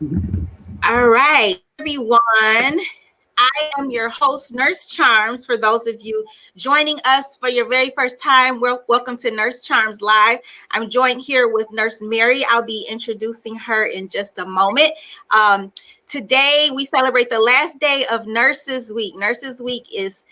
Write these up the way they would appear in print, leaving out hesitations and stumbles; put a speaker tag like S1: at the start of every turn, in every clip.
S1: All right, everyone. I am your host, Nurse Charms. For those of you joining us for your very first time, welcome to Nurse Charms Live. I'm joined here with Nurse Mary. I'll be introducing her in just a moment. Um, Today, we celebrate the last day of Nurses Week. Nurses Week is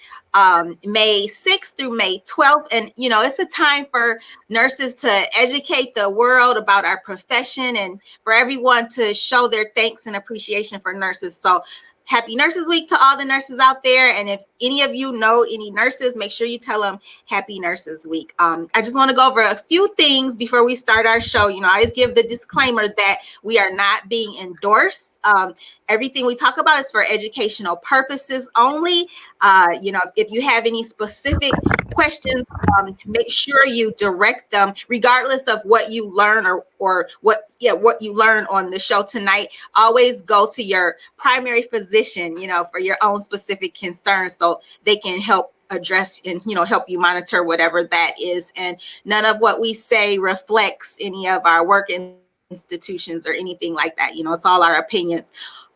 S1: May 6th through May 12th. And, it's a time for nurses to educate the world about our profession and for everyone to show their thanks and appreciation for nurses. So, happy Nurses Week to all the nurses out there. And if any of you know any nurses, make sure you tell them Happy Nurses Week. I just want to go over a few things before we start our show. I always give the disclaimer that we are not being endorsed. Everything we talk about is for educational purposes only. If you have any specific questions, make sure you direct them, regardless of what you learn or what you learn on the show tonight. Always go to your primary physician, for your own specific concerns, so they can help address and help you monitor whatever that is. And none of what we say reflects any of our work institutions or anything like that. It's all our opinions.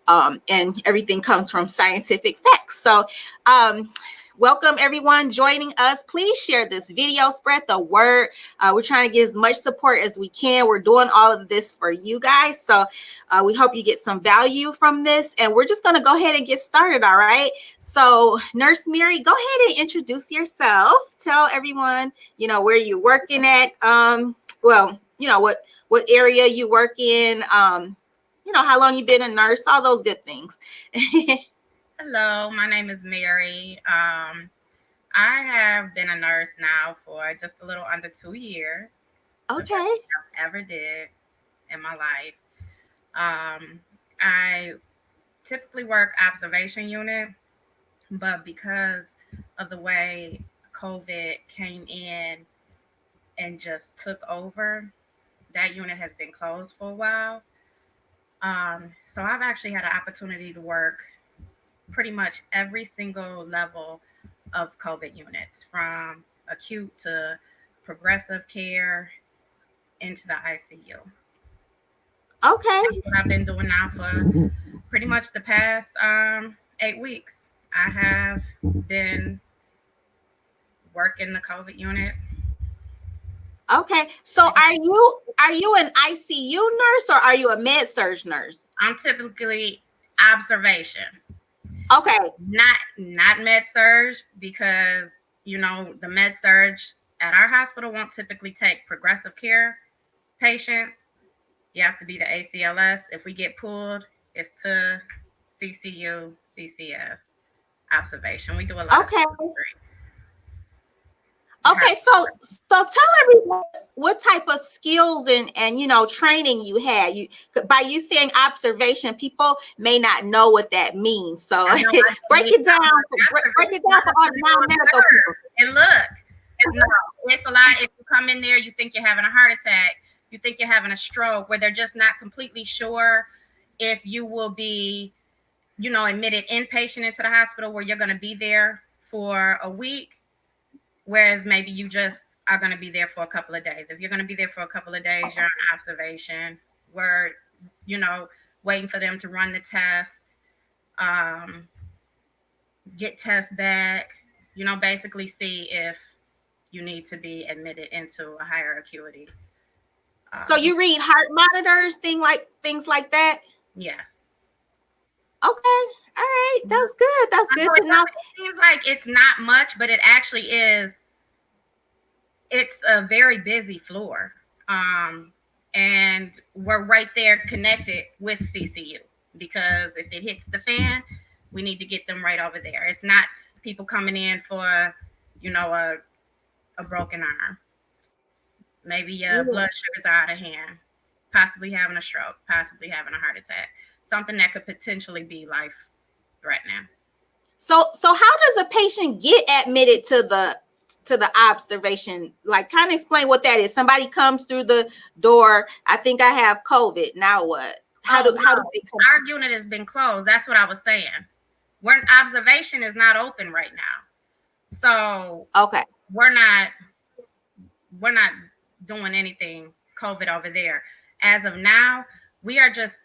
S1: And everything comes from scientific facts. So, welcome everyone joining us. Please share this video, spread the word. We're trying to get as much support as we can. We're doing all of this for you guys. So we hope you get some value from this. And we're just going to go ahead and get started. All right. So Nurse Mary, go ahead and introduce yourself. Tell everyone, where you're working at. What area you work in. How long you've been a nurse, all those good things.
S2: Hello, my name is Mary. I have been a nurse now for just a little under 2 years. The best
S1: Okay.
S2: thing I've ever did in my life. I typically work observation unit, but because of the way COVID came in and just took over, that unit has been closed for a while. So I've actually had an opportunity to work pretty much every single level of COVID units, from acute to progressive care into the ICU.
S1: Okay.
S2: That's what I've been doing now for pretty much the past 8 weeks. I have been working the COVID unit.
S1: Okay. So are you an ICU nurse or are you a med surge nurse?
S2: I'm typically observation,
S1: Okay.
S2: not med surge, because the med surge at our hospital won't typically take progressive care patients. You have to be the ACLS. If we get pulled, it's to CCU, CCS, observation. We do a lot of
S1: Okay.
S2: surgery.
S1: Okay. So tell everyone what type of skills and training you had. You by you saying observation, people may not know what that means. So
S2: I know I
S1: break
S2: believe
S1: it down. Break it down for all the non-medical people.
S2: and look, no, it's a lot. If you come in there, you think you're having a heart attack, you think you're having a stroke, where they're just not completely sure if you will be, admitted inpatient into the hospital where you're going to be there for a week, whereas maybe you just are going to be there for a couple of days. If you're going to be there for a couple of days, you're on observation. We're, you know, waiting for them to run the test, um, get tests back, basically see if you need to be admitted into a higher acuity.
S1: So
S2: Um,
S1: you read heart monitors, things like that.
S2: yeah.
S1: Okay. All right. That's good. That's
S2: I know
S1: good to know.
S2: it seems like it's not much, but it actually is. It's a very busy floor. And we're right there connected with CCU, because if it hits the fan, we need to get them right over there. It's not people coming in for, a broken arm. Maybe your
S1: Yeah.
S2: blood sugars are out of hand, possibly having a stroke, possibly having a heart attack, something that could potentially be life threatening.
S1: So how does a patient get admitted to the observation? Like, kind of explain what that is. Somebody comes through the door. I think I have COVID. Now what? How
S2: Oh
S1: do how do
S2: no,
S1: they come?
S2: our unit has been closed. That's what I was saying. We're observation is not open right now, so
S1: Okay.
S2: we're not we're not doing anything COVID over there. As of now, we are just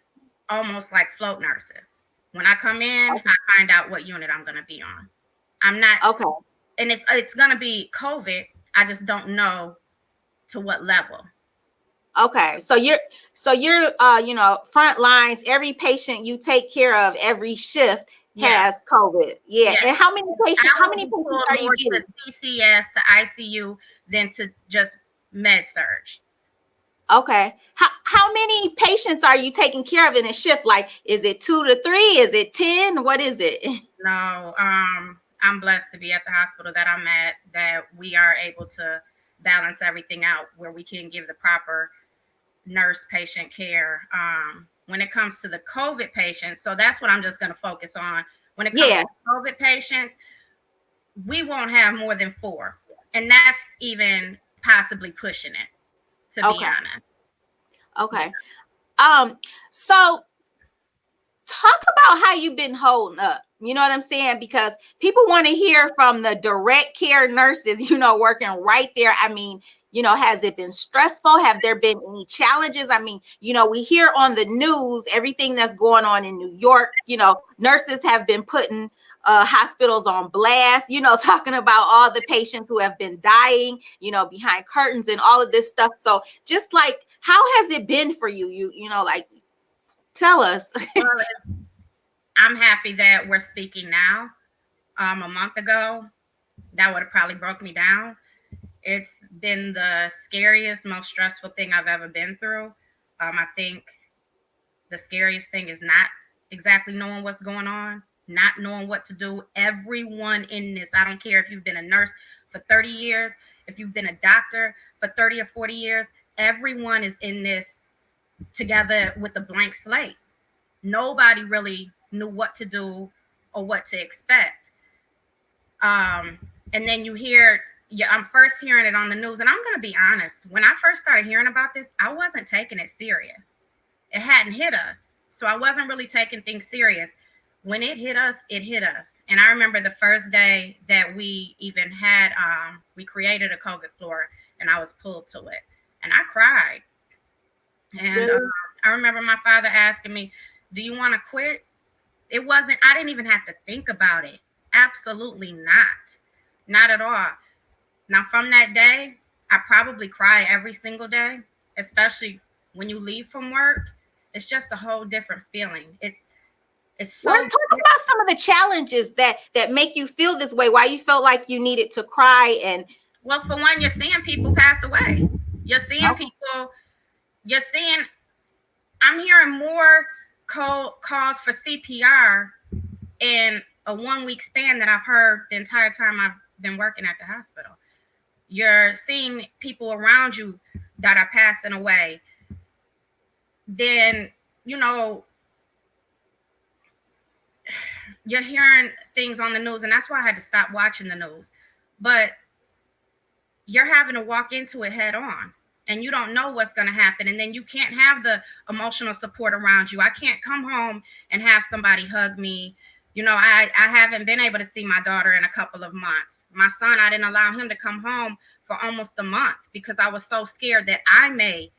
S2: almost like float nurses. When I come in, I find out what unit I'm going to be on. I'm not
S1: Okay.
S2: and it's going to be COVID. I just don't know to what level.
S1: Okay. So you're front lines, every patient you take care of every shift
S2: Yeah.
S1: has COVID. Yeah.
S2: Yeah.
S1: And how many patients
S2: Pulled
S1: are you
S2: more
S1: getting?
S2: to PCS to ICU than to just med surge.
S1: Okay. How many patients are you taking care of in a shift? Like, is it 2 to 3? Is it 10? What is it?
S2: No, I'm blessed to be at the hospital that I'm at, that we are able to balance everything out where we can give the proper nurse patient care. When it comes to the COVID patients, so that's what I'm just going to focus on. When it comes to COVID patients, we won't have more than 4. And that's even possibly pushing it, to be honest.
S1: Okay. So talk about how you've been holding up. You know what I'm saying? Because people want to hear from the direct care nurses, working right there. I mean, has it been stressful? Have there been any challenges? I mean, we hear on the news everything that's going on in New York. Nurses have been putting hospitals on blast, talking about all the patients who have been dying, behind curtains and all of this stuff. So just like, how has it been for you? Like, tell us.
S2: Well, I'm happy that we're speaking now. A month ago, that would have probably broke me down. It's been the scariest, most stressful thing I've ever been through. I think the scariest thing is not exactly knowing what's going on, not knowing what to do. Everyone in this, I don't care if you've been a nurse for 30 years, if you've been a doctor for 30 or 40 years, everyone is in this together with a blank slate. Nobody really knew what to do or what to expect. And then you hear, I'm first hearing it on the news, and I'm going to be honest. When I first started hearing about this, I wasn't taking it serious. It hadn't hit us, so I wasn't really taking things serious. When it hit us, it hit us. And I remember the first day that we even had, we created a COVID floor, and I was pulled to it, and I cried. And I remember my father asking me, "Do you want to quit?" It wasn't, I didn't even have to think about it. Absolutely not. Not at all. Now, from that day, I probably cry every single day, especially when you leave from work. It's just a whole different feeling. It's so.
S1: Let's talk about some of the challenges that make you feel this way. Why you felt like you needed to cry. And
S2: well, for one, you're seeing people pass away. You're seeing people. You're seeing. I'm hearing more calls for CPR in a 1 week span that I've heard the entire time I've been working at the hospital. You're seeing people around you that are passing away. Then, you're hearing things on the news, and that's why I had to stop watching the news. But you're having to walk into it head on, and you don't know what's going to happen. And then you can't have the emotional support around you. I can't come home and have somebody hug me. I haven't been able to see my daughter in a couple of months. My son, I didn't allow him to come home for almost a month because I was so scared that I may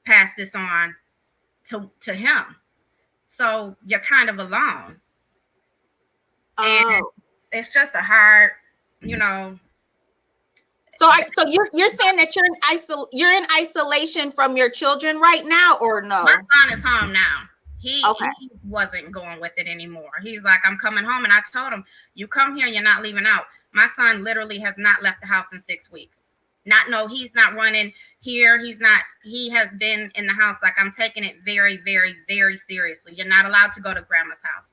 S2: pass this on to him. So you're kind of alone. And it's just a hard,
S1: So you're saying that you're in isolation from your children right now, or no?
S2: My son is home now. He wasn't going with it anymore. He's like, I'm coming home. And I told him, you come here and you're not leaving out. My son literally has not left the house in 6 weeks. He's not running here. He has been in the house. Like, I'm taking it very, very, very seriously. You're not allowed to go to grandma's house.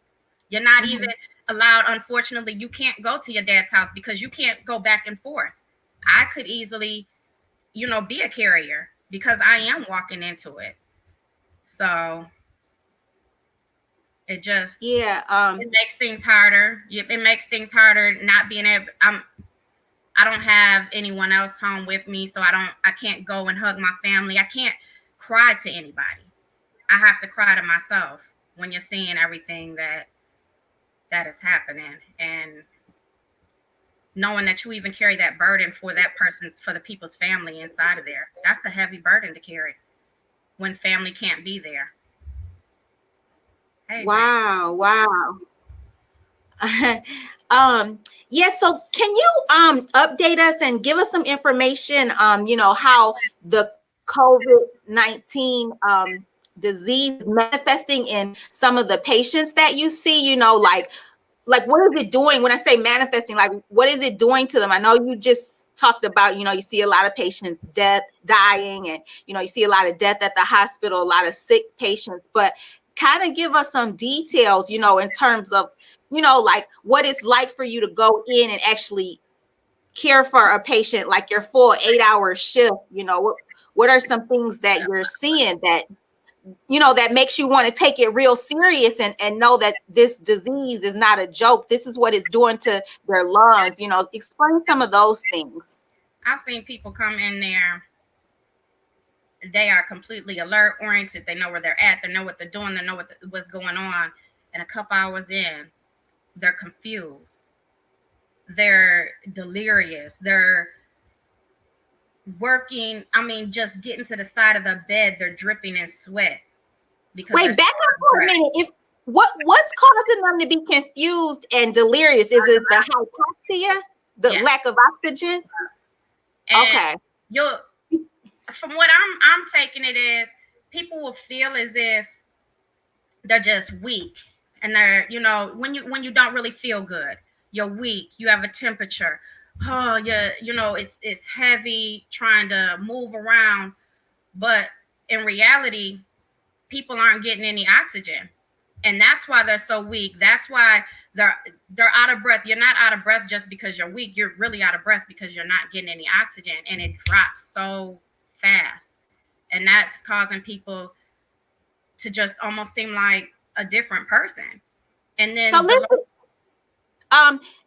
S2: You're not even allowed. Unfortunately, you can't go to your dad's house because you can't go back and forth. I could easily, be a carrier because I am walking into it. So it just, it makes things harder. It makes things harder not being able, I don't have anyone else home with me, so I can't go and hug my family. I can't cry to anybody. I have to cry to myself when you're seeing everything that is happening, and knowing that you even carry that burden for that person, for the people's family inside of there. That's a heavy burden to carry when family can't be there. Hey,
S1: Wow, wow. Yeah, so can you update us and give us some information, how the COVID-19 disease is manifesting in some of the patients that you see, like what is it doing? When I say manifesting, like what is it doing to them? I know you just talked about, you see a lot of patients dying, and you see a lot of death at the hospital, a lot of sick patients, but kind of give us some details, in terms of, like what it's like for you to go in and actually care for a patient, like your full 8-hour shift. What are some things that you're seeing that that makes you want to take it real serious, and know that this disease is not a joke. This is what it's doing to their lungs. Explain some of those things.
S2: I've seen people come in there. They are completely alert, oriented. They know where they're at. They know what they're doing. They know what's going on. And a couple hours in, they're confused. They're delirious. They're working. I mean, just getting to the side of the bed, they're dripping in sweat. Because
S1: Wait, back up for a minute. What's causing them to be confused and delirious? Is it the hypoxia, the lack of oxygen?
S2: And
S1: okay.
S2: From what I'm taking it is, people will feel as if they're just weak, and they're, when you don't really feel good, you're weak, you have a temperature, oh yeah, it's heavy trying to move around, but in reality, people aren't getting any oxygen, and that's why they're so weak. That's why they're out of breath. You're not out of breath just because you're weak. You're really out of breath because you're not getting any oxygen, and it drops so fast, and that's causing people to just almost seem like a different person. And then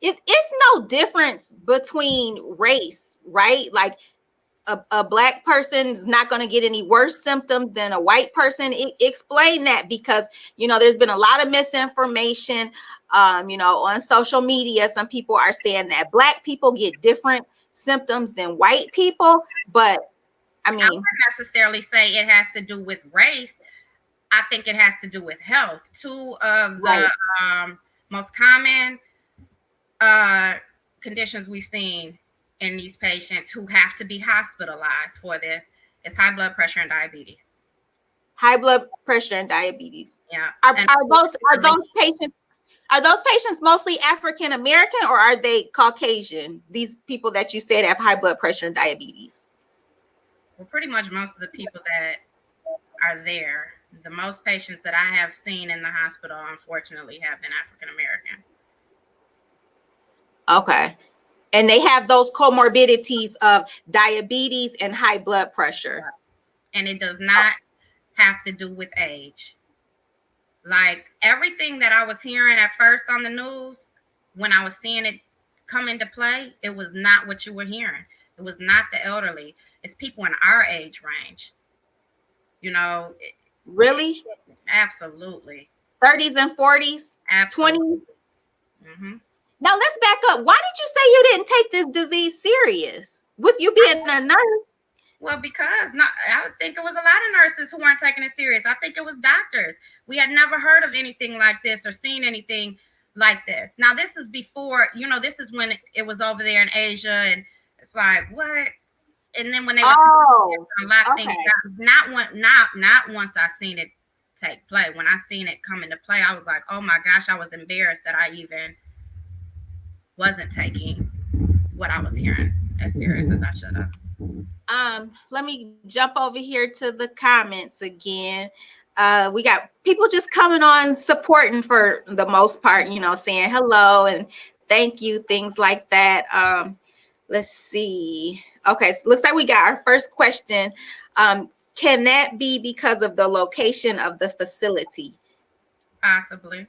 S1: it's no difference between race, right? Like a black person is not going to get any worse symptoms than a white person. Explain that, because there's been a lot of misinformation on social media. Some people are saying that black people get different symptoms than white people, but I
S2: wouldn't necessarily say it has to do with race. I think it has to do with health. Two of the most common conditions we've seen in these patients who have to be hospitalized for this is high blood pressure and diabetes.
S1: High blood pressure and diabetes.
S2: Yeah.
S1: Are those patients mostly African American, or are they Caucasian? These people that you said have high blood pressure and diabetes.
S2: Well, pretty much most of the people that are there, the most patients that I have seen in the hospital, unfortunately, have been African American.
S1: Okay. And they have those comorbidities of diabetes and high blood pressure.
S2: And it does not have to do with age. Like everything that I was hearing at first on the news, when I was seeing it come into play, it was not what you were hearing. It was not the elderly. It's people in our age range.
S1: Really?
S2: Absolutely.
S1: 30s and 40s?
S2: Absolutely.
S1: 20s? Mm-hmm. Now let's back up. Why did you say you didn't take this disease serious with you being a nurse?
S2: Well, because I think it was a lot of nurses who weren't taking it serious. I think it was doctors. We had never heard of anything like this or seen anything like this. Now, this is before, this is when it was over there in Asia, and it's like, what? And then when they were lock things down, not once I seen it take play. When I seen it come into play, I was like, oh my gosh, I was embarrassed that I even wasn't taking what I was hearing as serious as I should have.
S1: Let me jump over here to the comments again. We got people just coming on, supporting for the most part, saying hello and thank you, things like that. Let's see. Okay, so looks like we got our first question. Can that be because of the location of the facility?
S2: Possibly.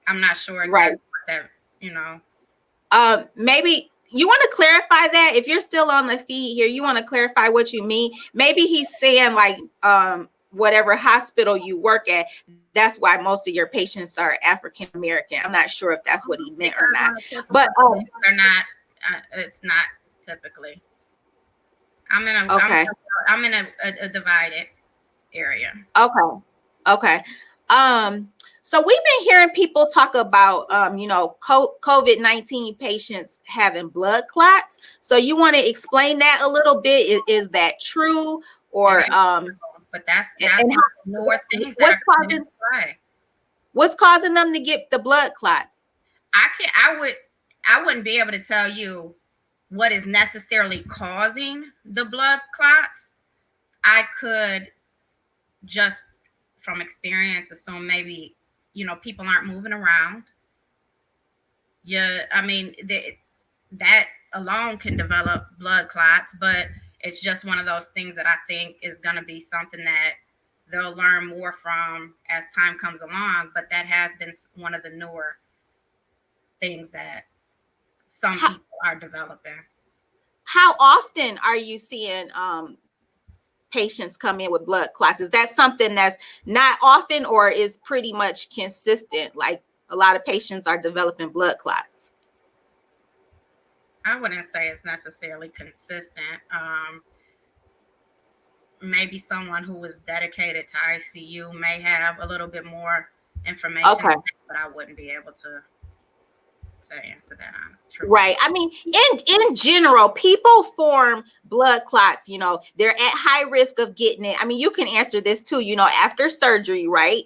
S2: I'm not sure exactly what that,
S1: maybe you want to clarify that. If you're still on the feed here, you want to clarify what you mean. Maybe he's saying like whatever hospital you work at, that's why most of your patients are African American. I'm not sure if that's what he meant or not. But
S2: they're not. It's not typically. I'm in a divided area.
S1: Okay. Okay. So we've been hearing people talk about, COVID-19 patients having blood clots. So you want to explain that a little bit? Is that true?
S2: It
S1: Or,
S2: is, but that's
S1: and
S2: one of the newer things that
S1: what's
S2: are coming
S1: causing,
S2: into play.
S1: what's causing them to get the blood clots?
S2: I wouldn't be able to tell you what is necessarily causing the blood clots. I could just from experience assume maybe, people aren't moving around. Yeah, I mean, that alone can develop blood clots, but it's just one of those things that I think is going to be something that they'll learn more from as time comes along. But that has been one of the newer things that some
S1: How,
S2: people are developing.
S1: how often are you seeing patients come in with blood clots? Is that something that's not often or is pretty much consistent? Like a lot of patients are developing blood clots.
S2: I wouldn't say it's necessarily consistent. Maybe someone who is dedicated to ICU may have a little bit more information,
S1: Okay.
S2: but I wouldn't be able to answer that on truth.
S1: Right. I mean, in general, people form blood clots, they're at high risk of getting it. I mean, you can answer this too, after surgery, right?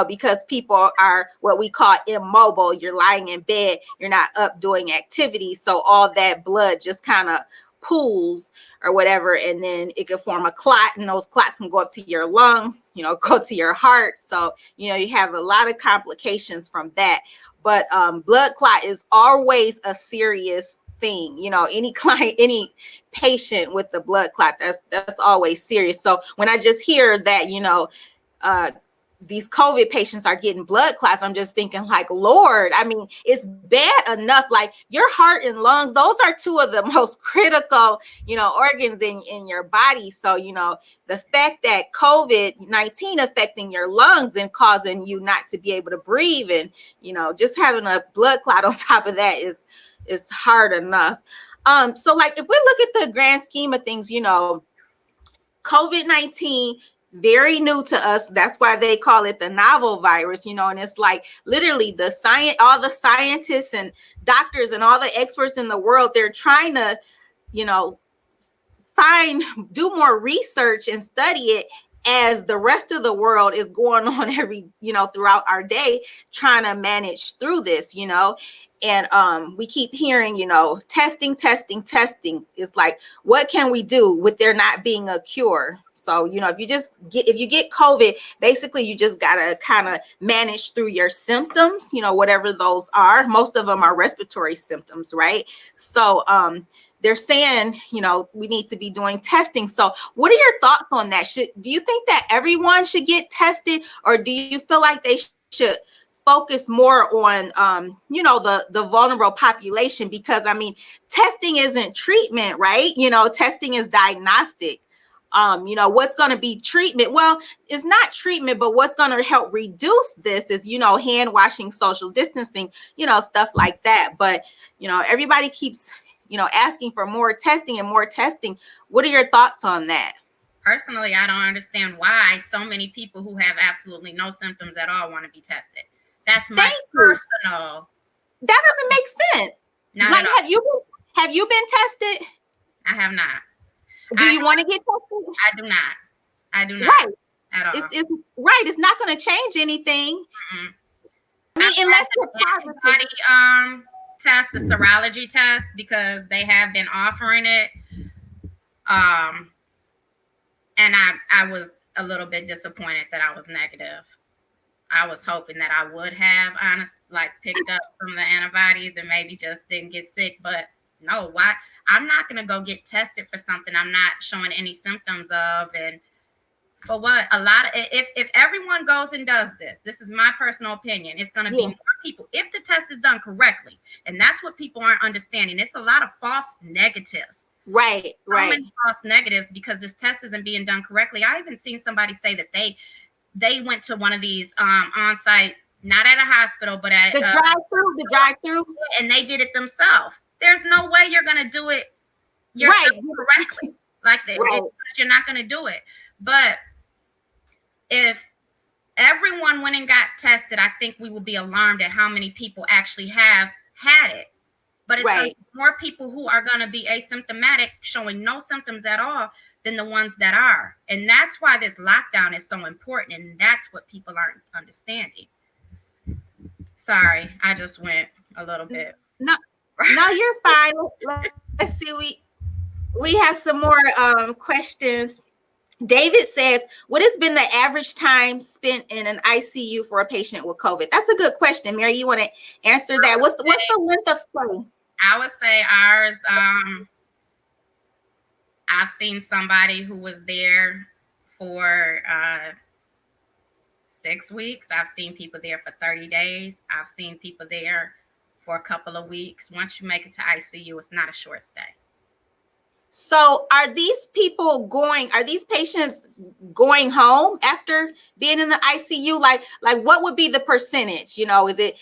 S1: Because people are what we call immobile. You're lying in bed, you're not up doing activities. So all that blood just kind of pools or whatever, and then it can form a clot, and those clots can go up to your lungs, go to your heart. So, you have a lot of complications from that. But blood clot is always a serious thing. Any client, any patient with the blood clot, that's always serious. So when I just hear that, uh, these COVID patients are getting blood clots, I'm just thinking like, Lord, I mean, it's bad enough. Like your heart and lungs, those are two of the most critical, organs in your body. So, the fact that COVID-19 affecting your lungs and causing you not to be able to breathe, and, just having a blood clot on top of that is hard enough. So like if we look at the grand scheme of things, COVID-19, very new to us. That's why they call it the novel virus, and it's like literally all the scientists and doctors and all the experts in the world, they're trying to, you know, do more research and study it as the rest of the world is going on throughout our day, trying to manage through this, and we keep hearing, testing. It's like, what can we do with there not being a cure? So, if you get COVID, basically you just gotta kind of manage through your symptoms, whatever those are. Most of them are respiratory symptoms, right? So they're saying, we need to be doing testing. So what are your thoughts on that? Do you think that everyone should get tested, or do you feel like they should focus more on, the vulnerable population? Because I mean, testing isn't treatment, right? Testing is diagnostic. What's going to be treatment? Well, it's not treatment, but what's going to help reduce this is, hand washing, social distancing, stuff like that. But, everybody keeps, asking for more testing and more testing. What are your thoughts on that?
S2: Personally, I don't understand why so many people who have absolutely no symptoms at all want to be tested. That's my personal.
S1: That doesn't make sense.
S2: Not
S1: like,
S2: at all.
S1: have you been tested?
S2: I have not.
S1: Do you want to get tested?
S2: I do not. I do not.
S1: Right.
S2: At all.
S1: It's right. It's not going to change anything.
S2: Mm-mm.
S1: I mean, unless you're
S2: antibody test, the serology test, because they have been offering it. And I was a little bit disappointed that I was negative. I was hoping that I would have picked up some of the antibodies and maybe just didn't get sick. But no, why? I'm not gonna go get tested for something I'm not showing any symptoms of. And for what? If everyone goes and does this is my personal opinion, it's gonna be more people if the test is done correctly. And that's what people aren't understanding. It's a lot of false negatives.
S1: Right.
S2: So many false negatives because this test isn't being done correctly. I even seen somebody say that they went to one of these on-site, not at a hospital, but at
S1: the drive-through,
S2: and they did it themselves. There's no way you're gonna do it correctly like that. Right. You're not gonna do it. But if everyone went and got tested, I think we will be alarmed at how many people actually have had it. But it's
S1: Right.
S2: more people who are going to be asymptomatic, showing no symptoms at all, than the ones that are. And that's why this lockdown is so important. And that's what people aren't understanding. Sorry, I just went a little bit.
S1: No, you're fine. Let's see. We have some more questions. David says, what has been the average time spent in an ICU for a patient with COVID? That's a good question. Mary, you want to answer that? What's the length of stay?
S2: I would say ours, I've seen somebody who was there for 6 weeks. I've seen people there for 30 days. I've seen people there for a couple of weeks. Once you make it to ICU, it's not a short stay.
S1: So are these patients going home after being in the ICU? Like what would be the percentage? You know, is it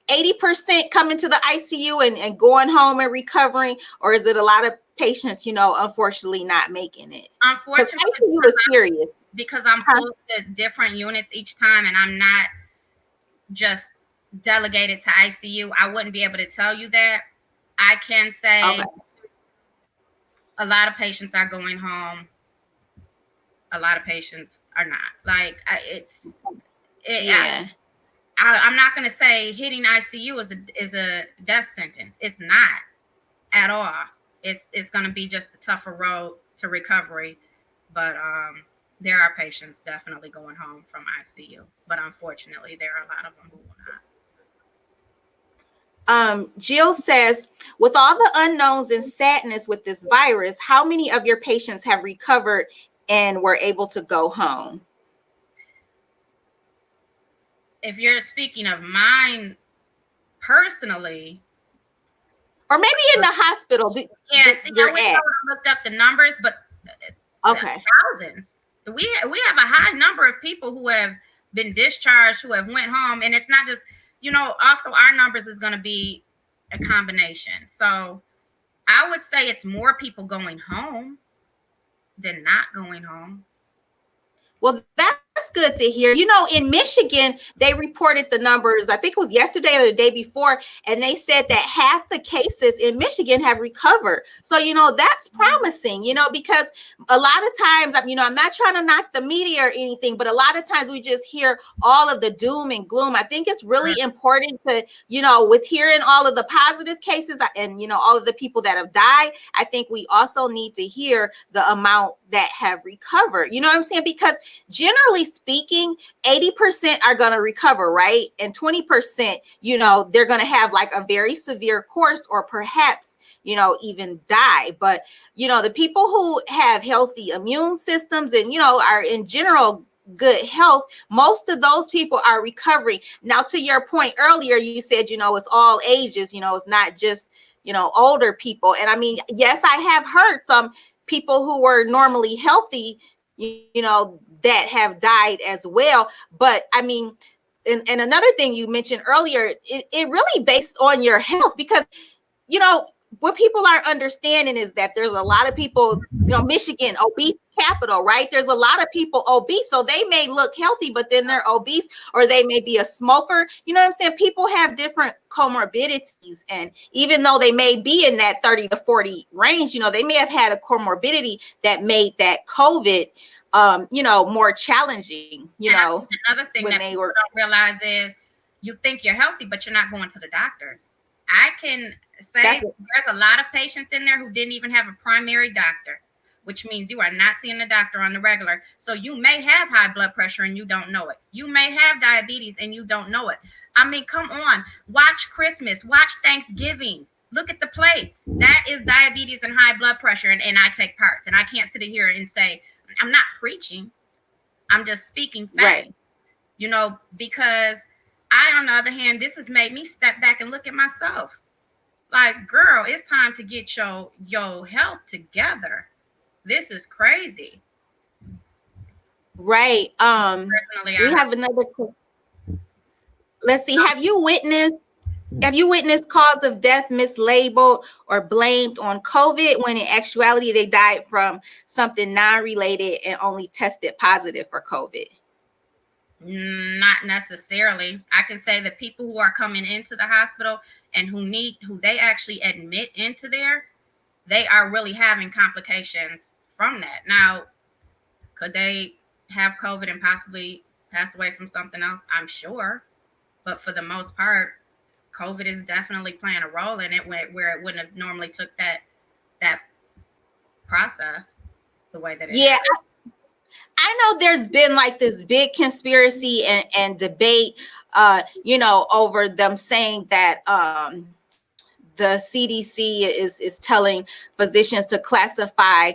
S1: 80% coming to the ICU and going home and recovering? Or is it a lot of patients, you know, unfortunately not making it?
S2: Unfortunately,
S1: ICU is serious.
S2: Because I'm pulled to different units each time and I'm not just delegated to ICU, I wouldn't be able to tell you that. I can say a lot of patients are going home. A lot of patients are not. Like I'm not going to say hitting ICU is a death sentence. It's not at all. It's going to be just a tougher road to recovery. But there are patients definitely going home from ICU. But unfortunately, there are a lot of them who will not.
S1: Jill says, with all the unknowns and sadness with this virus, how many of your patients have recovered and were able to go home?
S2: If you're speaking of mine personally,
S1: or maybe in the hospital,
S2: yes, I looked up the numbers, but thousands. We have a high number of people who have been discharged, who have went home, and it's not just, you know, also our numbers is going to be a combination. So I would say it's more people going home than not going home.
S1: Well, that's good to hear. You know, in Michigan, they reported the numbers, I think it was yesterday or the day before, and they said that half the cases in Michigan have recovered. So, you know, that's promising, you know, because a lot of times, you know, I'm not trying to knock the media or anything, but a lot of times we just hear all of the doom and gloom. I think it's really important to, you know, with hearing all of the positive cases and, you know, all of the people that have died, I think we also need to hear the amount that have recovered. You know what I'm saying? Because generally speaking, 80% are going to recover, right? And 20%, you know, they're going to have like a very severe course or perhaps, you know, even die. But, you know, the people who have healthy immune systems and, you know, are in general good health, most of those people are recovering. Now, to your point earlier, you said, you know, it's all ages, you know, it's not just, you know, older people. And I mean, yes, I have heard some people who were normally healthy, you know, that have died as well. But I mean, and another thing you mentioned earlier, it really based on your health, because, you know, what people are understanding is that there's a lot of people, you know, Michigan, obese capital, right? There's a lot of people obese. So they may look healthy, but then they're obese, or they may be a smoker. You know what I'm saying? People have different comorbidities. And even though they may be in that 30 to 40 range, you know, they may have had a comorbidity that made that COVID, you know, more challenging, you
S2: and
S1: know.
S2: Another thing that people don't realize is you think you're healthy, but you're not going to the doctors. I can say there's a lot of patients in there who didn't even have a primary doctor, which means you are not seeing a doctor on the regular. So you may have high blood pressure and you don't know it. You may have diabetes and you don't know it. I mean, come on, watch Christmas, watch Thanksgiving. Look at the plates. That is diabetes and high blood pressure. And I take parts. And I can't sit here and say, I'm not preaching. I'm just speaking facts. Right. You know, because I, on the other hand, this has made me step back and look at myself. Like, girl, it's time to get your health together. This is crazy.
S1: Right. We have another. Let's see. Have you witnessed cause of death mislabeled or blamed on COVID when in actuality they died from something non-related and only tested positive for COVID?
S2: Not necessarily. I can say that people who are coming into the hospital and who they actually admit into there, they are really having complications from that. Now, could they have COVID and possibly pass away from something else? I'm sure. But for the most part, COVID is definitely playing a role in it where it wouldn't have normally took that process the way that it
S1: Yeah,
S2: has.
S1: I know there's been like this big conspiracy and debate, over them saying that the CDC is telling physicians to classify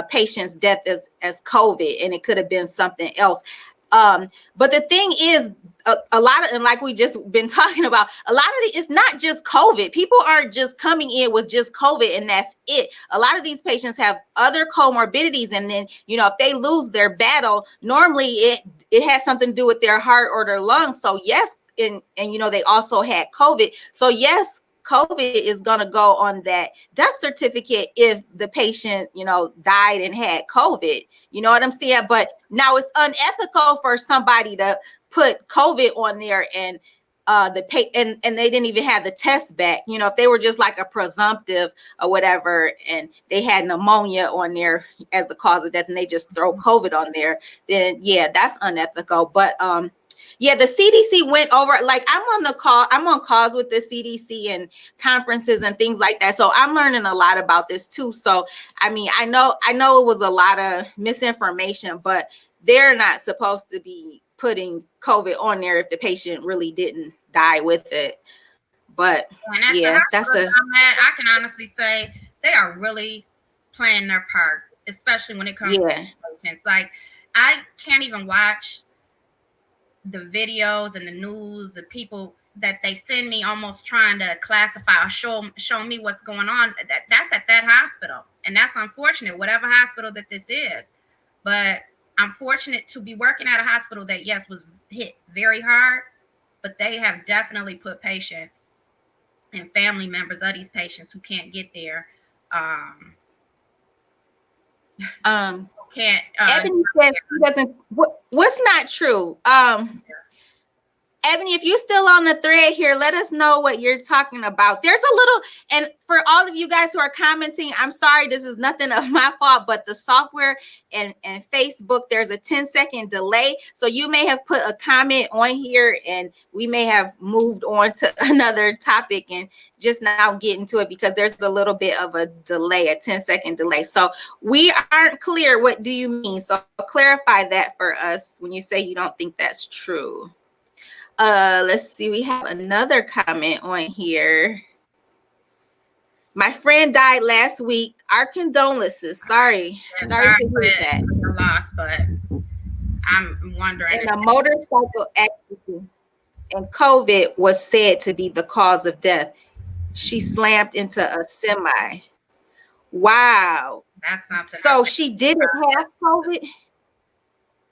S1: patients' death as COVID, and it could have been something else. But the thing is, a lot of, and like we just been talking about, a lot of it's not just COVID. People aren't just coming in with just COVID and that's it. A lot of these patients have other comorbidities, and then if they lose their battle, normally it has something to do with their heart or their lungs. So yes, and they also had COVID. So yes, COVID is going to go on that death certificate if the patient, died and had COVID. You know what I'm saying? But now it's unethical for somebody to put COVID on there and and they didn't even have the test back. If they were just like a presumptive or whatever, and they had pneumonia on there as the cause of death, and they just throw COVID on there, then yeah, that's unethical. But yeah, the CDC went over, like I'm on calls with the CDC and conferences and things like that. So I'm learning a lot about this too. So, I mean, I know it was a lot of misinformation, but they're not supposed to be putting COVID on there if the patient really didn't die with it. But yeah, that's
S2: I can honestly say they are really playing their part, especially when it comes to patients. Like, I can't even watch the videos and the news of people that they send me almost trying to classify or show me what's going on. That's at that hospital, and that's unfortunate, whatever hospital that this is. But I'm fortunate to be working at a hospital that, yes, was hit very hard, but they have definitely put patients and family members of these patients who can't get there can't.
S1: Ebony says she doesn't. What's not true? Ebony, if you're still on the thread here, let us know what you're talking about. There's a little, and for all of you guys who are commenting, I'm sorry, this is nothing of my fault, but the software and Facebook, there's a 10-second delay. So you may have put a comment on here and we may have moved on to another topic and just now get into it because there's a little bit of a delay, a 10-second delay. So we aren't clear. What do you mean? So clarify that for us when you say you don't think that's true. Let's see, we have another comment on here. My friend died last week. Our condolences. Sorry to hear that.
S2: Loss, but I'm wondering.
S1: In a motorcycle accident, and COVID was said to be the cause of death. She slammed into a semi. Wow.
S2: That's not
S1: so she didn't have COVID.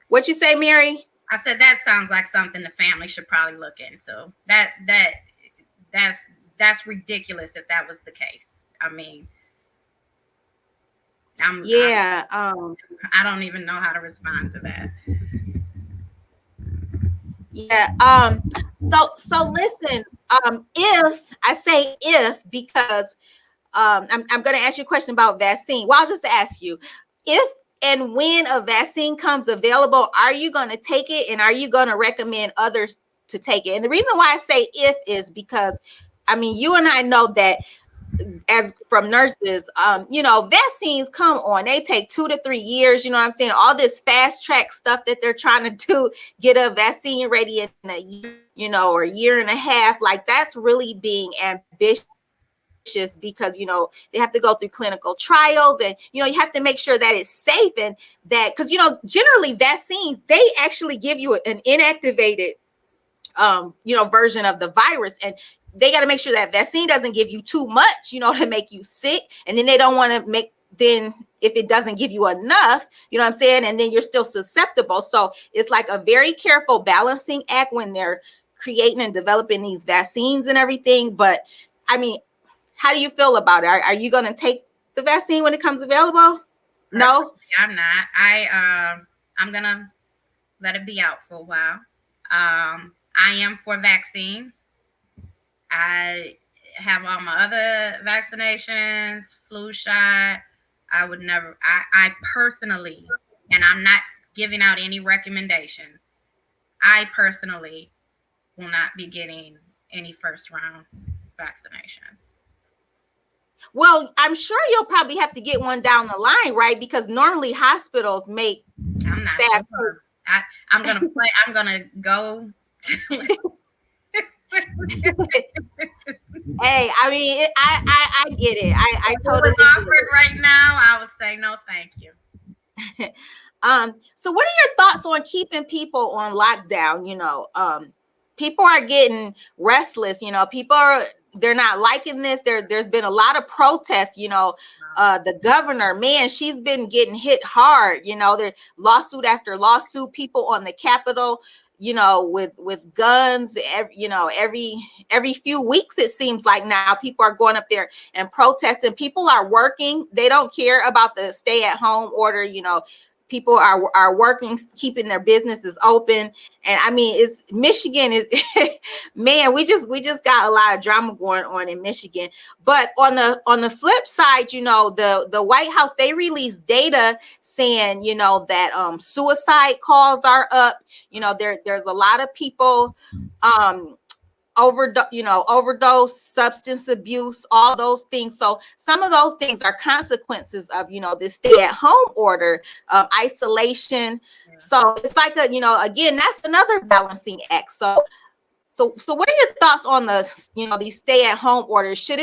S1: What you say, Mary?
S2: I said that sounds like something the family should probably look into. That's ridiculous if that was the case. I mean, I don't even know how to respond to that.
S1: Yeah. So listen. If I say if, because I'm going to ask you a question about vaccine. Well, I'll just ask you, if and when a vaccine comes available, are you going to take it, and are you going to recommend others to take it? And the reason why I say if is because, I mean, you and I know that as from nurses, vaccines come on. They take 2 to 3 years. You know what I'm saying? All this fast track stuff that they're trying to do, get a vaccine ready in a year, or a year and a half. Like, that's really being ambitious. Because they have to go through clinical trials, and you have to make sure that it's safe, and that because generally vaccines, they actually give you an inactivated version of the virus, and they got to make sure that vaccine doesn't give you too much to make you sick, and then they don't want to make, then if it doesn't give you enough, what I'm saying, and then you're still susceptible. So it's like a very careful balancing act when they're creating and developing these vaccines and everything. But I mean, how do you feel about it? Are you going to take the vaccine when it comes available? No,
S2: I'm not. I'm going to let it be out for a while I am for vaccines. I have all my other vaccinations, flu shot. I would never, I personally, and I'm not giving out any recommendations, I personally will not be getting any first round vaccination.
S1: Well, I'm sure you'll probably have to get one down the line, right? Because normally hospitals make
S2: I'm not
S1: staff.
S2: sure. I'm gonna play. I'm gonna go.
S1: Hey, I mean, I get it. I
S2: If it
S1: totally
S2: was
S1: get
S2: offered
S1: it.
S2: right now, I would say no, thank you.
S1: So what are your thoughts on keeping people on lockdown? People are getting restless. They're not liking this. There's been a lot of protests. The governor, man, she's been getting hit hard. There lawsuit after lawsuit, people on the Capitol, with guns. Every few weeks, it seems like now people are going up there and protesting. People are working. They don't care about the stay-at-home order. People are working, keeping their businesses open. And I mean, it's Michigan is man, we just got a lot of drama going on in Michigan. But on the flip side, the White House, they released data saying, that suicide calls are up. There's a lot of people overdose, substance abuse, all those things. So some of those things are consequences of this stay-at-home order, isolation.
S2: Yeah.
S1: So it's like again, that's another balancing act. So what are your thoughts on these stay-at-home orders? Should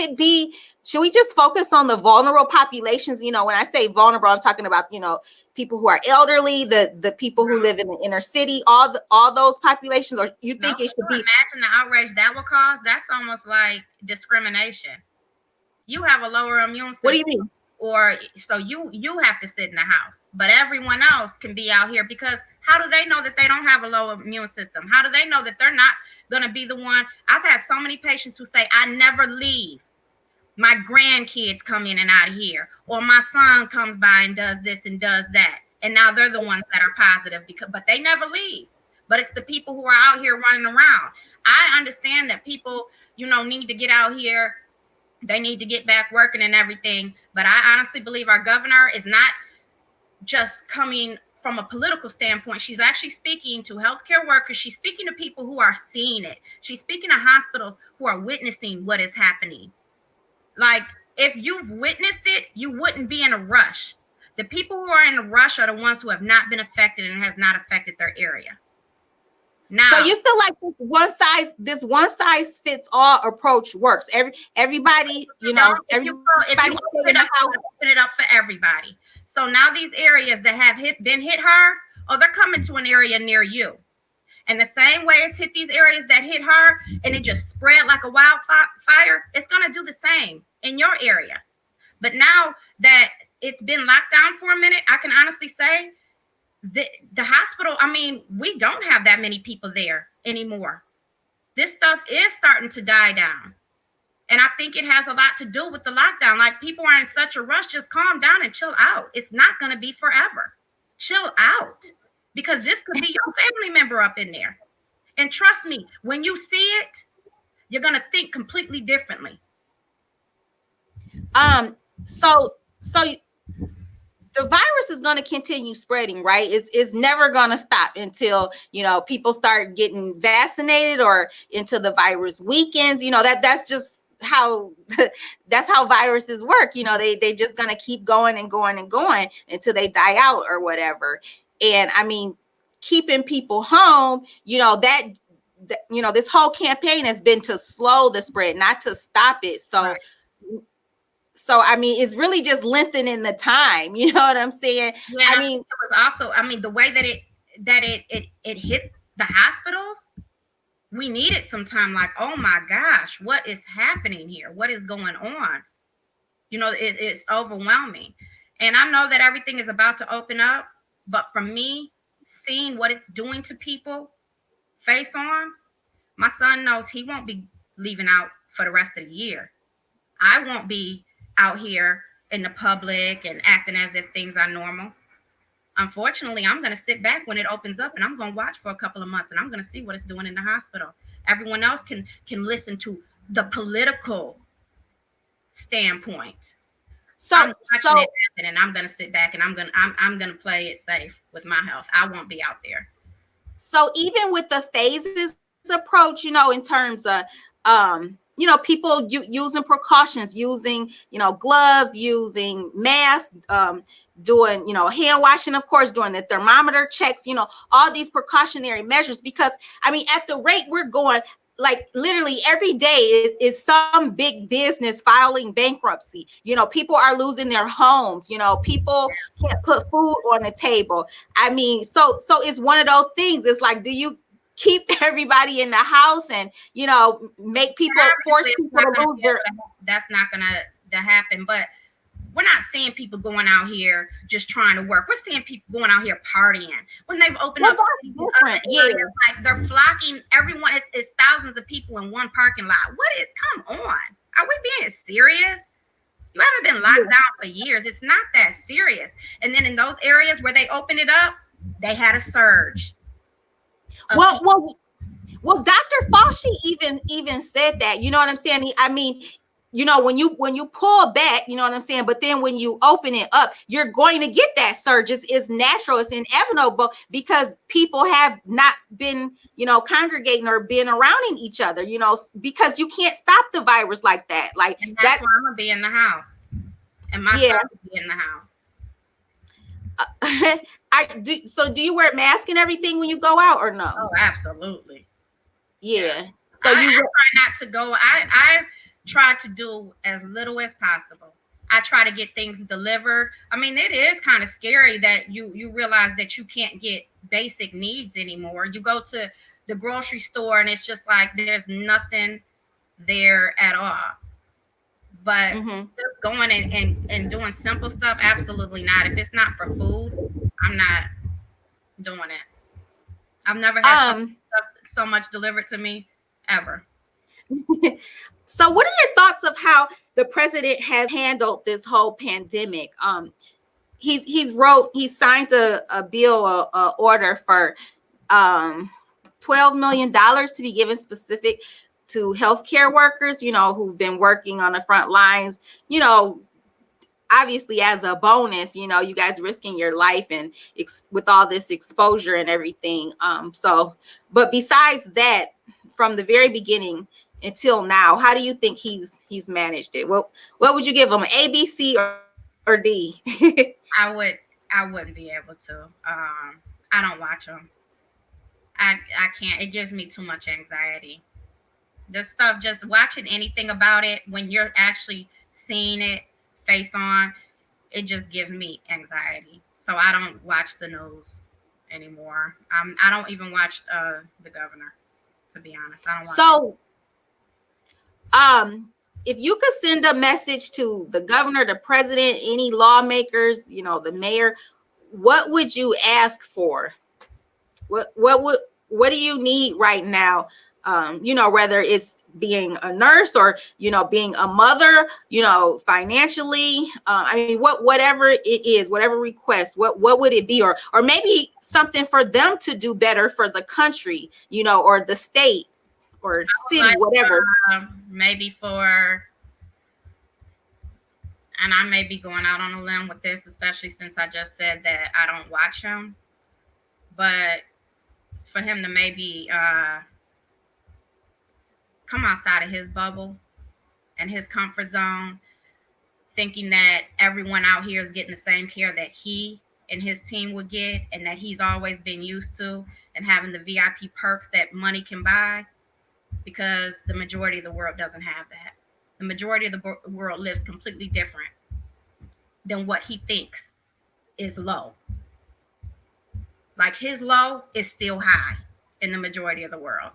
S1: we just focus on the vulnerable populations? When I say vulnerable, I'm talking about people who are elderly, the people who live in the inner city, all those populations, or you think it should be?
S2: Imagine the outrage that will cause. That's almost like discrimination. You have a lower immune system.
S1: What do you mean?
S2: Or so you have to sit in the house, but everyone else can be out here, because how do they know that they don't have a low immune system? How do they know that they're not going to be the one? I've had so many patients who say, I never leave. My grandkids come in and out of here, or my son comes by and does this and does that, and now they're the ones that are positive, but they never leave. But it's the people who are out here running around. I understand that people need to get out here. They need to get back working and everything. But I honestly believe our governor is not just coming from a political standpoint. She's actually speaking to healthcare workers. She's speaking to people who are seeing it. She's speaking to hospitals who are witnessing what is happening. Like, if you've witnessed it, you wouldn't be in a rush. The people who are in a rush are the ones who have not been affected and has not affected their area. Now,
S1: so you feel like this one size fits all approach works? Everybody,
S2: if you open it up for everybody. So now these areas that have been hit hard, they're coming to an area near you. And the same way it's hit these areas that hit hard and it just spread like a wildfire, it's going to do the same in your area. But now that it's been locked down for a minute, I can honestly say the hospital, I mean, we don't have that many people there anymore. This stuff is starting to die down. And I think it has a lot to do with the lockdown. Like, people are in such a rush. Just calm down and chill out. It's not going to be forever. Chill out. Because this could be your family member up in there. And trust me, when you see it, you're going to think completely differently.
S1: So the virus is going to continue spreading, right? It's never going to stop until, people start getting vaccinated or until the virus weakens. That's just how that's how viruses work. They just going to keep going and going and going until they die out or whatever. And I mean, keeping people home, this whole campaign has been to slow the spread, not to stop it. So
S2: right.
S1: So, I mean, it's really just lengthening the time. You know what I'm saying?
S2: Yeah, I mean, it was also, the way that it hit the hospitals, we needed some time. Like, oh my gosh, what is happening here? What is going on? It's overwhelming. And I know that everything is about to open up, but for me, seeing what it's doing to people face on, my son knows he won't be leaving out for the rest of the year. I won't be out here in the public and acting as if things are normal. unfortunately, I'm going to sit back when it opens up and I'm going to watch for a couple of months and I'm going to see what it's doing in the hospital. Everyone else can listen to the political standpoint.
S1: So,
S2: I'm watching it happen, and I'm going to sit back and I'm going to play it safe with my health. I won't be out there.
S1: So even with the phases approach, in terms of people using precautions, using gloves, using masks, doing hand washing, of course, doing the thermometer checks, all these precautionary measures, because I mean, at the rate we're going, like literally every day is some big business filing bankruptcy. People are losing their homes. People can't put food on the table. I mean, so it's one of those things. It's like, do you keep everybody in the house and make people, force people to lose their?
S2: That's not gonna happen. But we're not seeing people going out here just trying to work. We're seeing people going out here partying. When they've opened up
S1: different, areas,
S2: like they're flocking. Everyone, it's thousands of people in one parking lot. Come on, are we being serious? You haven't been locked down for years. It's not that serious. And then in those areas where they opened it up, they had a surge.
S1: Well, Dr. Fauci even said that. You know what I'm saying? I mean, when you pull back, you know what I'm saying? But then when you open it up, you're going to get that surge. It's natural, it's inevitable, because people have not been, congregating or being around each other, because you can't stop the virus like that. Like,
S2: and that's why I'm gonna be in the house. And my son will be in the house.
S1: So do you wear a mask and everything when you go out or no?
S2: Oh, absolutely.
S1: Yeah. So
S2: I try not to go. I try to do as little as possible. I try to get things delivered. I mean, it is kind of scary that you realize that you can't get basic needs anymore. You go to the grocery store and it's just like there's nothing there at all. But just going and doing simple stuff, absolutely not. If it's not for food, I'm not doing it. I've never had so much delivered to me ever.
S1: So what are your thoughts of how the president has handled this whole pandemic? He signed a bill, a order for $12 million to be given specific to healthcare workers, who've been working on the front lines, obviously as a bonus, you guys risking your life and with all this exposure and everything. But besides that, from the very beginning until now, how do you think he's managed it? What would you give him, A, B, C, or D?
S2: I wouldn't be able to. I don't watch them. I can't. It gives me too much anxiety. This stuff, just watching anything about it, when you're actually seeing it face on, it just gives me anxiety. So I don't watch the news anymore. I don't even watch the governor, to be honest. I don't watch
S1: if you could send a message to the governor, the president, any lawmakers, the mayor, what would you ask for? What do you need right now? Whether it's being a nurse or, being a mother, financially, I mean, whatever it is, whatever request, what would it be? Or maybe something for them to do better for the country, or the state or city, whatever.
S2: Maybe for, and I may be going out on a limb with this, especially since I just said that I don't watch him, but for him to maybe come outside of his bubble and his comfort zone, thinking that everyone out here is getting the same care that he and his team would get and that he's always been used to, and having the VIP perks that money can buy, because the majority of the world doesn't have that. The majority of the world lives completely different than what he thinks is low. Like, his low is still high in the majority of the world.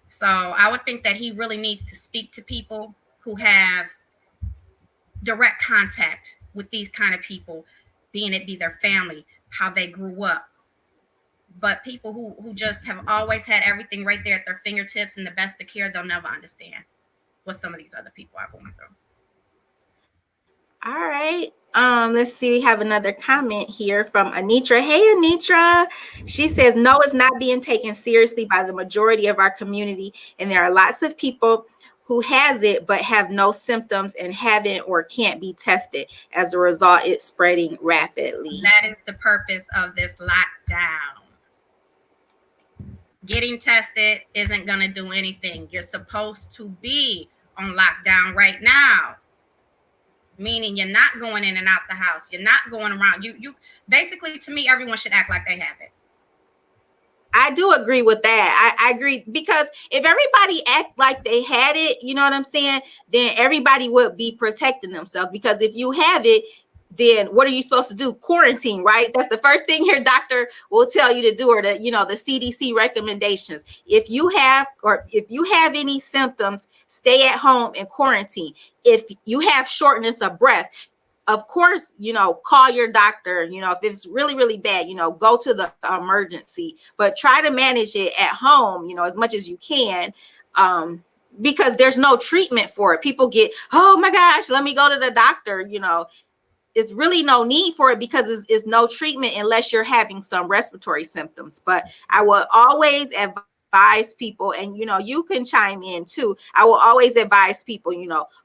S2: So I would think that he really needs to speak to people who have direct contact with these kind of people, being it be their family, how they grew up. But people who just have always had everything right there at their fingertips and the best of care, they'll never understand what some of these other people are going through.
S1: All right. Let's see, we have another comment here from Anitra. Hey, Anitra. She says, no, it's not being taken seriously by the majority of our community. And there are lots of people who has it but have no symptoms and haven't or can't be tested. As a result, it's spreading rapidly.
S2: That is the purpose of this lockdown. Getting tested isn't going to do anything. You're supposed to be on lockdown right now. Meaning you're not going in and out the house. You're not going around. You basically, to me, everyone should act like they have it.
S1: I do agree with that. I agree, because if everybody act like they had it, you know what I'm saying, then everybody would be protecting themselves. Because if you have it, then what are you supposed to do? Quarantine, right? That's the first thing your doctor will tell you to do, or the CDC recommendations. If you have any symptoms, stay at home and quarantine. If you have shortness of breath, of course, call your doctor. If it's really, really bad, go to the emergency, but try to manage it at home, as much as you can. Because there's no treatment for it. People get, oh my gosh, let me go to the doctor. It's really no need for it, because it's no treatment unless you're having some respiratory symptoms. But I will always advise people, and you can chime in too. I will always advise people,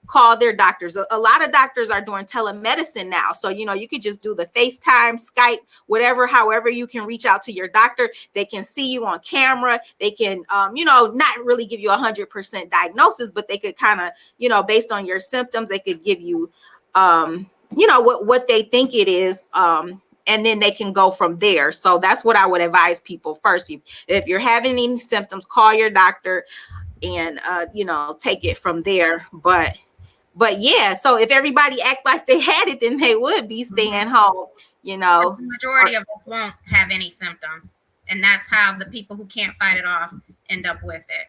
S1: call their doctors. A lot of doctors are doing telemedicine now, so you could just do the FaceTime, Skype, whatever, however you can reach out to your doctor. They can see you on camera. They can not really give you 100% diagnosis, but they could kind of, based on your symptoms, they could give you what they think it is, and then they can go from there. So that's what I would advise people first. If you're having any symptoms, call your doctor and take it from there. But yeah, so if everybody act like they had it, then they would be staying home.
S2: The majority of us won't have any symptoms, and that's how the people who can't fight it off end up with it.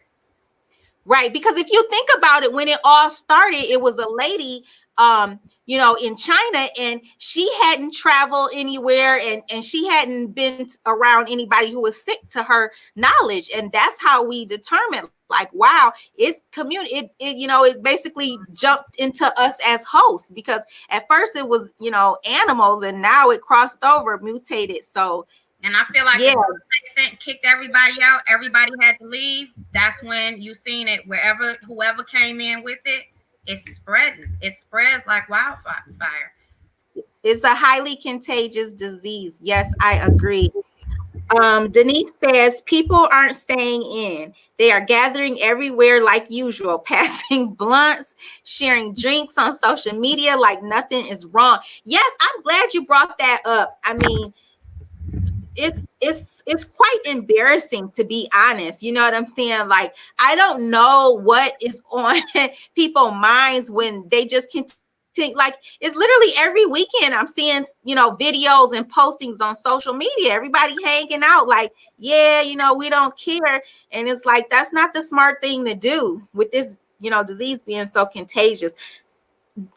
S1: Right, because if you think about it, when it all started, it was a lady in China, and she hadn't traveled anywhere, and she hadn't been around anybody who was sick to her knowledge. And that's how we determined, like, wow, it's community. It basically jumped into us as hosts, because at first it was, animals, and now it crossed over, mutated. So,
S2: and I feel like if they kicked everybody out, everybody had to leave. That's when you seen it. Whoever came in with it, it's spreading. It spreads like wildfire.
S1: It's a highly contagious disease. Yes, I agree. Denise says people aren't staying in. They are gathering everywhere like usual, passing blunts, sharing drinks on social media like nothing is wrong. Yes, I'm glad you brought that up. I mean, it's quite embarrassing, to be honest. You know what I'm saying? Like, I don't know what is on people's minds when they just continue. Like, it's literally every weekend I'm seeing videos and postings on social media, everybody hanging out like, yeah, we don't care. And it's like, that's not the smart thing to do with this disease being so contagious.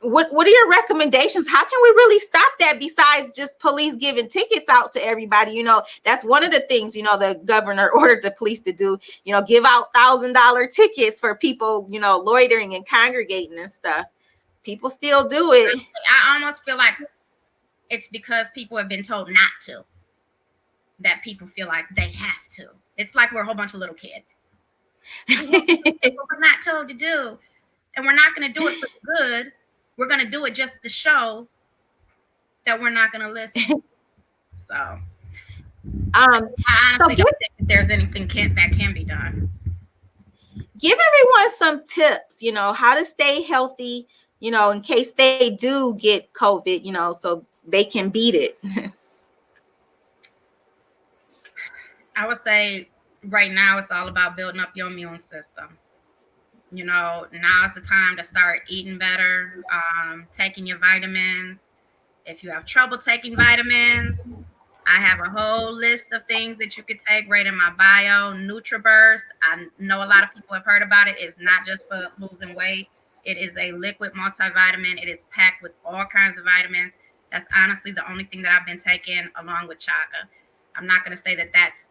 S1: What are your recommendations? How can we really stop that, besides just police giving tickets out to everybody? That's one of the things, the governor ordered the police to do, give out $1,000 tickets for people, loitering and congregating and stuff. People still do it.
S2: I almost feel like it's because people have been told not to, that people feel like they have to. It's like we're a whole bunch of little kids. We're not told to do, and we're not going to do it for good. We're going to do it just to show that we're not going to listen. So, I honestly don't think that there's anything that can be done.
S1: Give everyone some tips, how to stay healthy, in case they do get COVID, so they can beat it.
S2: I would say right now it's all about building up your immune system. Now is the time to start eating better, taking your vitamins. If you have trouble taking vitamins, I have a whole list of things that you could take right in my bio. NutriBurst. I know a lot of people have heard about it. It's not just for losing weight. It is a liquid multivitamin. It is packed with all kinds of vitamins. That's honestly the only thing that I've been taking, along with Chaka. I'm not going to say that that's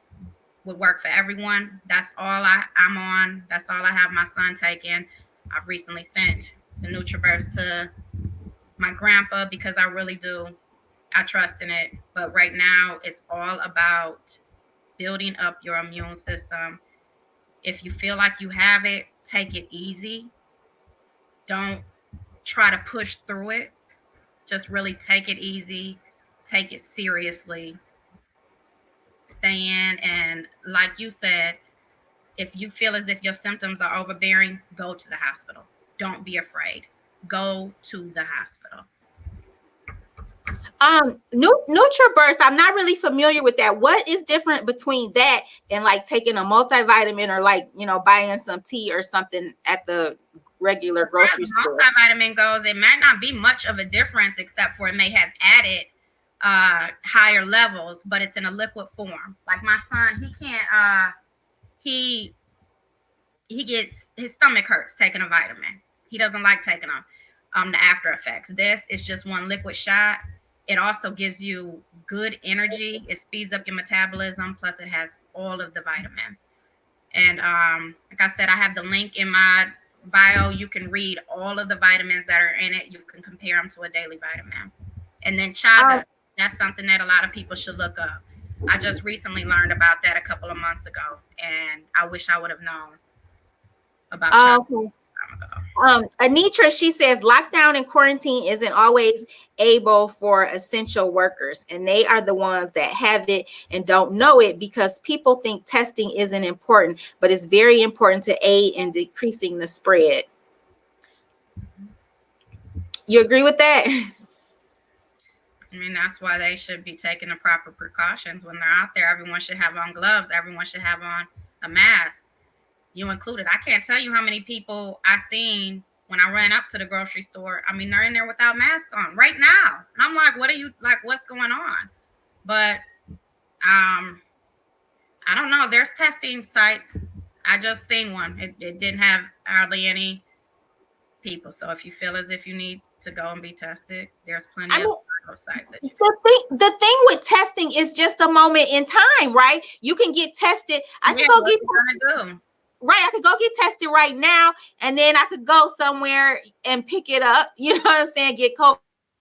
S2: would work for everyone. That's all I'm on. That's all I have my son taking. I've recently sent the NutriBurst to my grandpa, because I really do. I trust in it. But right now, it's all about building up your immune system. If you feel like you have it, take it easy. Don't try to push through it. Just really take it easy. Take it seriously. Stay in. And like you said, if you feel as if your symptoms are overbearing, go to the hospital. Don't be afraid. Go to the hospital.
S1: NutriBurst, I'm not really familiar with that. What is different between that and like taking a multivitamin or like, buying some tea or something at the regular grocery store?
S2: Multivitamin goes, it might not be much of a difference except for it may have added higher levels, but it's in a liquid form. Like my son, he can't he gets, his stomach hurts taking a vitamin. He doesn't like taking them. The after effects. This is just one liquid shot. It also gives you good energy. It speeds up your metabolism. Plus, it has all of the vitamins. And like I said, I have the link in my bio. You can read all of the vitamins that are in it. You can compare them to a daily vitamin. And then chaga, that's something that a lot of people should look up. I just recently learned about that a couple of months ago, and I wish I would have known about chaga.
S1: Anitra, she says lockdown and quarantine isn't always able for essential workers, and they are the ones that have it and don't know it because people think testing isn't important, but it's very important to aid in decreasing the spread. You agree with that?
S2: I mean, that's why they should be taking the proper precautions when they're out there. Everyone should have on gloves. Everyone should have on a mask. You included. I can't tell you how many people I've seen when I ran up to the grocery store. I mean, they're in there without masks on right now. And I'm like, what's going on? But I don't know. There's testing sites. I just seen one. It didn't have hardly any people. So if you feel as if you need to go and be tested, there's plenty of sites.
S1: The thing with testing is just a moment in time, right? You can get tested. I can go get tested. Right, I could go get tested right now, and then I could go somewhere and pick it up. You know what I'm saying? Get COVID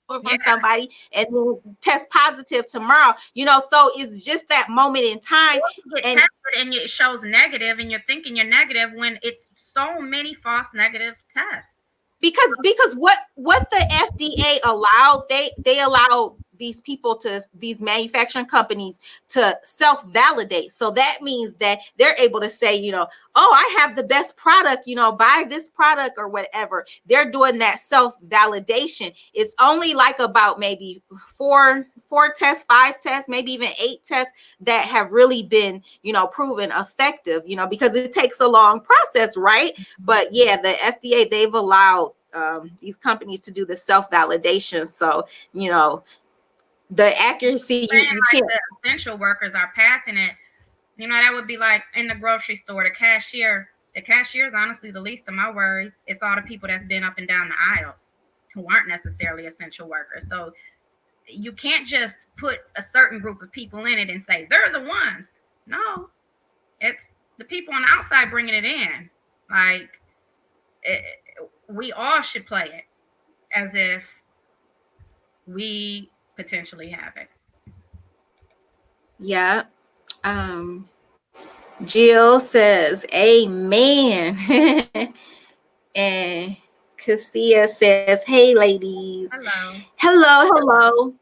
S1: from somebody, and then test positive tomorrow. So it's just that moment in time.
S2: You get tested and it shows negative, and you're thinking you're negative when it's so many false negative tests.
S1: Because what the FDA allowed, they allowed these manufacturing companies to self-validate. So that means that they're able to say, oh, I have the best product, buy this product or whatever. They're doing that self-validation. It's only like about maybe four tests, 5 tests, maybe even 8 tests that have really been, proven effective, because it takes a long process, right? But yeah, the FDA, they've allowed these companies to do the self-validation. So, the accuracy, you can't.
S2: The essential workers are passing it. That would be like in the grocery store, the cashier. The cashier is honestly the least of my worries. It's all the people that's been up and down the aisles who aren't necessarily essential workers. So you can't just put a certain group of people in it and say they're the ones. No, it's the people on the outside bringing it in. Like we all should play it as if we potentially have it.
S1: Yeah. Jill says amen. And Cassia says, hey ladies. Hello.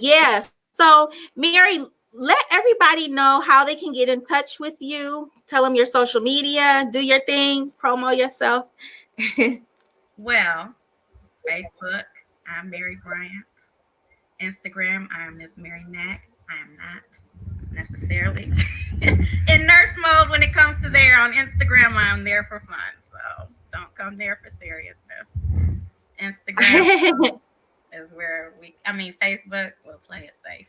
S1: Yeah, so Mary, let everybody know how they can get in touch with you. Tell them your social media, do your thing, promo yourself.
S2: Well, Facebook, I'm Mary Bryant. Instagram, I am Miss Mary Mack. I am not necessarily in nurse mode when it comes to there. On Instagram, I am there for fun. So don't come there for seriousness. Instagram is where Facebook, we'll play it safe.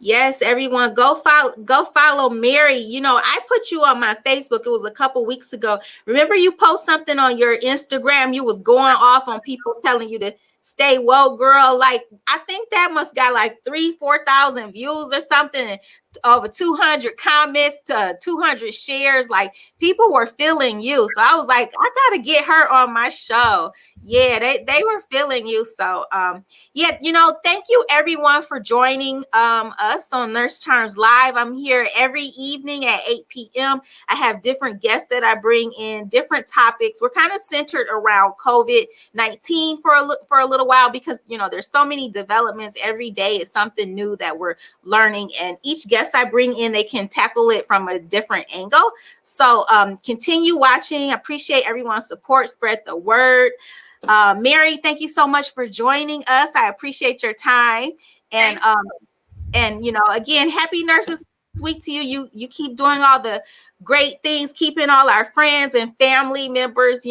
S1: Yes, everyone, go follow Mary. I put you on my Facebook. It was a couple weeks ago. Remember, you post something on your Instagram. You was going off on people telling you to stay woke, girl. Like, I think that must got like 3,000-4,000 views or something. And over 200 comments to 200 shares. Like, people were feeling you. So I was like, I gotta get her on my show. Yeah, they were feeling you. So yeah, thank you everyone for joining us on Nurse Charms Live. I'm here every evening at 8 p.m. I have different guests that I bring in, different topics. We're kind of centered around COVID-19 for a little while, because there's so many developments every day. It's something new that we're learning, and each guest I bring in, they can tackle it from a different angle. So continue watching. I appreciate everyone's support. Spread the word. Mary, thank you so much for joining us. I appreciate your time. And again, happy Nurses Week to you. You keep doing all the great things, keeping all our friends and family members,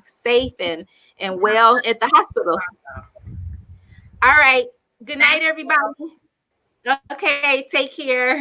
S1: safe and well at the hospitals. All right. Good night, everybody. Okay, take care.